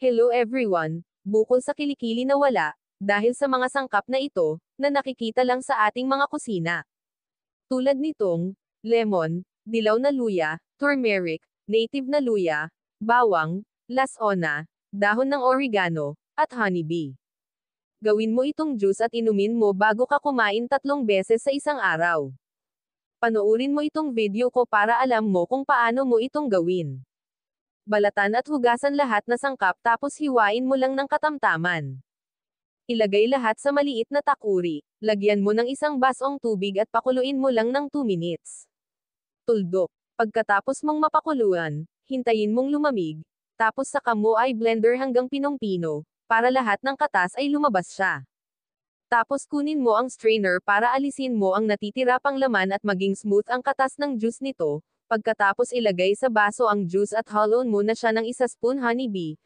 Hello everyone, bukol sa kilikili na wala, dahil sa mga sangkap na ito, na nakikita lang sa ating mga kusina. Tulad nitong, lemon, dilaw na luya, turmeric, native na luya, bawang, lasona, dahon ng oregano, at honeybee. Gawin mo itong juice at inumin mo bago ka kumain 3 beses sa isang araw. Panoorin mo itong video ko para alam mo kung paano mo itong gawin. Balatan at hugasan lahat na sangkap tapos hiwain mo lang ng katamtaman. Ilagay lahat sa maliit na takuri, lagyan mo ng isang basong tubig at pakuluin mo lang ng 2 minutes. Tuldok. Pagkatapos mong mapakuluan, hintayin mong lumamig, tapos saka mo ay blender hanggang pinong-pino, para lahat ng katas ay lumabas siya. Tapos kunin mo ang strainer para alisin mo ang natitira pang laman at maging smooth ang katas ng juice nito. Pagkatapos ilagay sa baso ang juice at haluin mo na siya ng 1 spoon honeybee,